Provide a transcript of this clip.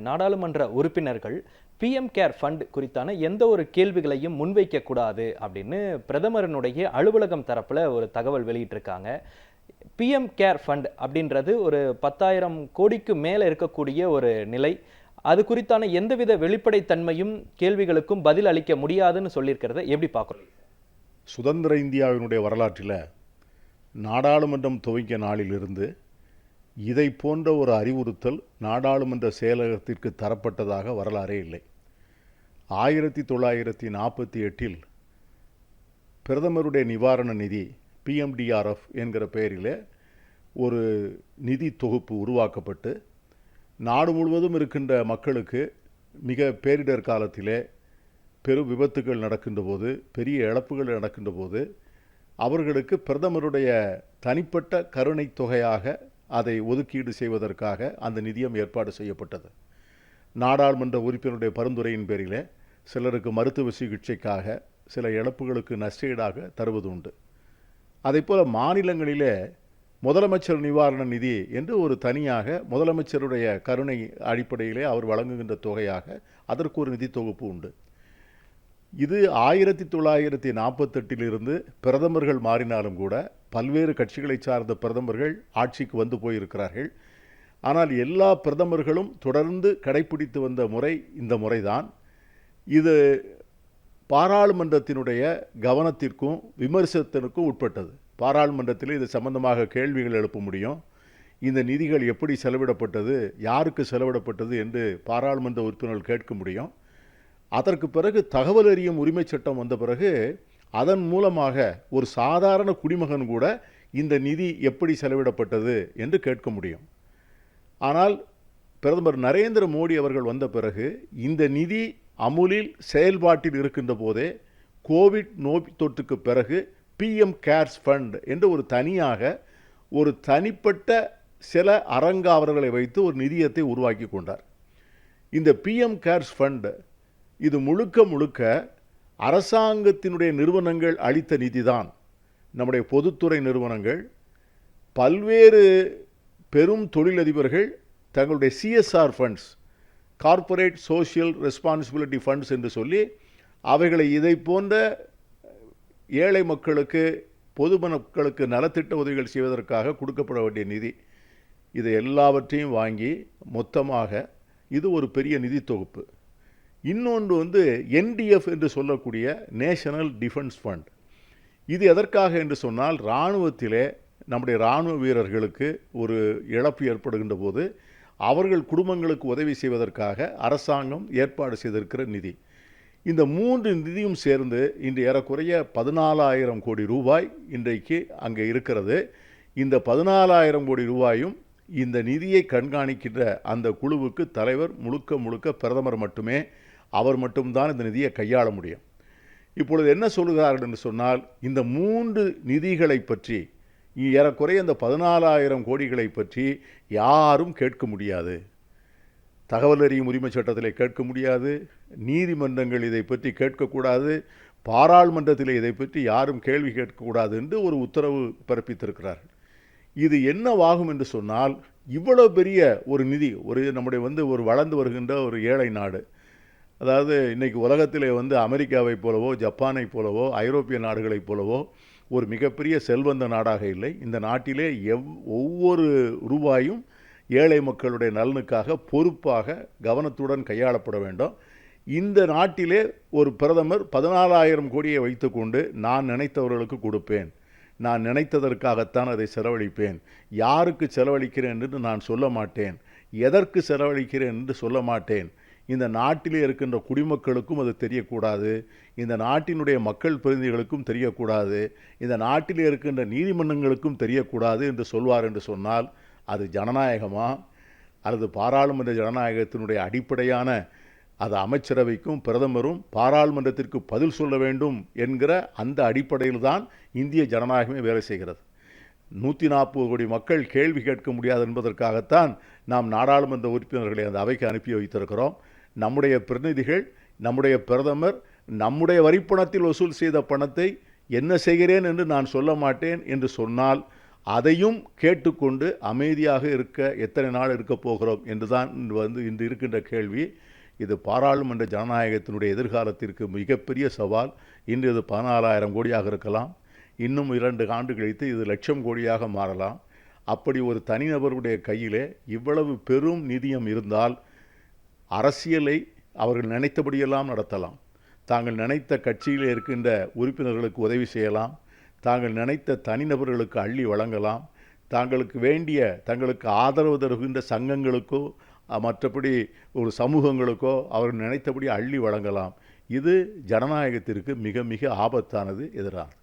நாடாளுமன்ற உறுப்பினர்கள் PM care fund குறித்தான எந்த ஒரு கேள்விகளையும் முன்வைக்க கூடாது அப்படின்னு பிரதமரனுடைய அலுவலகம் தரப்புல ஒரு தகவல் வெளியிட்டிருக்காங்க. பிஎம் கேர் ஃபண்ட் அப்படின்றது ஒரு 10,000 கோடிக்கு மேல இருக்கக்கூடிய ஒரு நிலை. அது குறித்தான எந்தவித வெளிப்படைத்தன்மையும் கேள்விகளுக்கும் பதில் அளிக்க முடியாதுன்னு சொல்லியிருக்கிறத எப்படி பார்க்குறோம்? சுதந்திர இந்தியாவினுடைய வரலாற்றில் நாடாளுமன்றம் துவங்கிய நாளிலிருந்து இதை போன்ற ஒரு அறிவுறுத்தல் நாடாளுமன்ற செயலகத்திற்கு தரப்பட்டதாக வரலாறே இல்லை. 1948 பிரதமருடைய நிவாரண நிதி பிஎம்டிஆர்எஃப் என்கிற பெயரில் ஒரு நிதி தொகுப்பு உருவாக்கப்பட்டு நாடு முழுவதும் இருக்கின்ற மக்களுக்கு மிக பேரிடர் காலத்திலே பெரும் விபத்துகள் நடக்கின்ற போது, பெரிய இழப்புகள் நடக்கின்ற போது அவர்களுக்கு பிரதமருடைய தனிப்பட்ட கருணை தொகையாக அதை ஒதுக்கீடு செய்வதற்காக அந்த நிதியம் ஏற்பாடு செய்யப்பட்டது. நாடாளுமன்ற உறுப்பினருடைய பரிந்துரையின் பேரில் சிலருக்கு மருத்துவ சிகிச்சைக்காக சில இழப்புகளுக்கு நஷ்டஈடாக தருவது உண்டு. அதைப்போல மாநிலங்களிலே முதலமைச்சர் நிவாரண நிதி என்று ஒரு தனியாக முதலமைச்சருடைய கருணை அடிப்படையிலே அவர் வழங்குகின்ற தொகையாக அதற்கு ஒரு நிதி தொகுப்பு உண்டு. இது 1948 பிரதமர்கள் மாறினாலும் கூட பல்வேறு கட்சிகளை சார்ந்த பிரதமர்கள் ஆட்சிக்கு வந்து போயிருக்கிறார்கள். ஆனால் எல்லா பிரதமர்களும் தொடர்ந்து கடைபிடித்து வந்த முறை இந்த முறைதான். இது பாராளுமன்றத்தினுடைய கவனத்திற்கும் விமர்சனத்திற்கும் உட்பட்டது. பாராளுமன்றத்தில் இது சம்பந்தமாக கேள்விகள் எழுப்ப முடியும். இந்த நிதிகள் எப்படி செலவிடப்பட்டது, யாருக்கு செலவிடப்பட்டது என்று பாராளுமன்ற உறுப்பினர்கள் கேட்க முடியும். அதற்கு பிறகு தகவல் அறியும் உரிமை சட்டம் வந்த பிறகு அதன் மூலமாக ஒரு சாதாரண குடிமகன் கூட இந்த நிதி எப்படி செலவிடப்பட்டது என்று கேட்க முடியும். ஆனால் பிரதமர் நரேந்திர மோடி அவர்கள் வந்த பிறகு இந்த நிதி அமுலில் செயல்பாட்டில் இருக்கின்ற போதே கோவிட் நோய் தொற்றுக்கு பிறகு பிஎம் கேர்ஸ் ஃபண்ட் என்று ஒரு தனியாக ஒரு தனிப்பட்ட சில அறங்காவலர்களை வைத்து ஒரு நிதியத்தை உருவாக்கி கொண்டார். இந்த பிஎம் கேர்ஸ் ஃபண்ட் இது முழுக்க அரசாங்கத்தினுடைய நிறுவனங்கள் அளித்த நிதிதான். நம்முடைய பொதுத்துறை நிறுவனங்கள், பல்வேறு பெரும் தொழிலதிபர்கள் தங்களுடைய CSR funds, corporate social responsibility funds என்று சொல்லி அவைகளை இதை போன்ற ஏழை மக்களுக்கு, பொது மக்களுக்கு நலத்திட்ட உதவிகள் செய்வதற்காக கொடுக்கப்பட வேண்டிய நிதி, இதை எல்லாவற்றையும் வாங்கி மொத்தமாக இது ஒரு பெரிய நிதி தொகுப்பு. இன்னொன்று என்டிஎஃப் என்று சொல்லக்கூடிய நேஷனல் டிஃபென்ஸ் ஃபண்ட். இது எதற்காக என்று சொன்னால், இராணுவத்திலே நம்முடைய இராணுவ வீரர்களுக்கு ஒரு இழப்பு ஏற்படுகின்ற போது அவர்கள் குடும்பங்களுக்கு உதவி செய்வதற்காக அரசாங்கம் ஏற்பாடு செய்திருக்கிற நிதி. இந்த 3 நிதியும் சேர்ந்து இன்று ஏறக்குறைய 14,000 கோடி ரூபாய் இன்றைக்கு அங்கே இருக்கிறது. இந்த 14,000 கோடி ரூபாயும் இந்த நிதியை கண்காணிக்கின்ற அந்த குழுவுக்கு தலைவர் முழுக்க பிரதமர் மட்டுமே. அவர் மட்டும்தான் இந்த நிதியை கையாள முடியும். இப்பொழுது என்ன சொல்கிறார்கள் என்று சொன்னால், இந்த 3 நிதிகளை பற்றி, ஏறக்குறைய இந்த 14,000 கோடிகளை பற்றி யாரும் கேட்க முடியாது. தகவல் அறியும் உரிமை சட்டத்தில் கேட்க முடியாது, நீதிமன்றங்கள் இதை பற்றி கேட்கக்கூடாது, பாராளுமன்றத்தில் இதை பற்றி யாரும் கேள்வி கேட்கக்கூடாது என்று ஒரு உத்தரவு பிறப்பித்திருக்கிறார்கள். இது என்னவாகும் என்று சொன்னால், இவ்வளவு பெரிய ஒரு நிதி, நம்முடைய ஒரு வளர்ந்து வருகின்ற ஒரு ஏழை நாடு, அதாவது இன்றைக்கி உலகத்திலே அமெரிக்காவை போலவோ, ஜப்பானை போலவோ, ஐரோப்பிய நாடுகளைப் போலவோ ஒரு மிகப்பெரிய செல்வந்த நாடாக இல்லை. இந்த நாட்டிலே ஒவ்வொரு ரூபாயும் ஏழை மக்களுடைய நலனுக்காக பொறுப்பாக கவனத்துடன் கையாளப்பட வேண்டும். இந்த நாட்டிலே ஒரு பிரதமர் 14,000 கோடியை வைத்துக்கொண்டு நான் நினைத்தவர்களுக்கு கொடுப்பேன், நான் நினைத்ததற்காகத்தான் அதை செலவழிப்பேன், யாருக்கு செலவழிக்கிறேன் என்று நான் சொல்ல மாட்டேன், எதற்கு செலவழிக்கிறேன் என்று சொல்ல மாட்டேன், இந்த நாட்டிலே இருக்கின்ற குடிமக்களுக்கும் அது தெரியக்கூடாது, இந்த நாட்டினுடைய மக்கள் பிரதிநிதிகளுக்கும் தெரியக்கூடாது, இந்த நாட்டிலே இருக்கின்ற நீதிமன்றங்களுக்கும் தெரியக்கூடாது என்று சொல்வார் என்று சொன்னால், அது ஜனநாயகமா அல்லது பாராளுமன்ற ஜனநாயகத்தினுடைய அடிப்படையான அது அமைச்சரவைக்கும் பிரதமரும் பாராளுமன்றத்திற்கு பதில் சொல்ல வேண்டும் என்கிற அந்த அடிப்படையில் தான் இந்திய ஜனநாயகமே வேலை செய்கிறது. 140 கோடி மக்கள் கேள்வி கேட்க முடியாது என்பதற்காகத்தான் நாம் நாடாளுமன்ற உறுப்பினர்களை அந்த அவைக்கு அனுப்பி வைத்திருக்கிறோம். நம்முடைய பிரதிநிதிகள், நம்முடைய பிரதமர் நம்முடைய வரிப்பணத்தில் வசூல் செய்த பணத்தை என்ன செய்கிறேன் என்று நான் சொல்ல மாட்டேன் என்று சொன்னால் அதையும் கேட்டுக்கொண்டு அமைதியாக இருக்க எத்தனை நாள் இருக்க போகிறோம் என்றுதான் இன்று இருக்கின்ற கேள்வி. இது பாராளுமன்ற ஜனநாயகத்தினுடைய எதிர்காலத்திற்கு மிகப்பெரிய சவால். இன்று இது 14,000 கோடியாக இருக்கலாம், இன்னும் 2 ஆண்டு கழித்து இது லட்சம் கோடியாக மாறலாம். அப்படி ஒரு தனிநபருடைய கையிலே இவ்வளவு பெரும் நிதியம் இருந்தால் அரசியலை அவர்கள் நினைத்தபடியெல்லாம் நடத்தலாம். தாங்கள் நினைத்த கட்சியில் இருக்கின்ற உறுப்பினர்களுக்கு உதவி செய்யலாம், தாங்கள் நினைத்த தனிநபர்களுக்கு அள்ளி வழங்கலாம், தங்களுக்கு ஆதரவு தருகின்ற சங்கங்களுக்கோ மற்றபடி ஒரு சமூகங்களுக்கோ அவர்கள் நினைத்தபடி அள்ளி வழங்கலாம். இது ஜனநாயகத்திற்கு மிக மிக ஆபத்தானது, எதிரானது.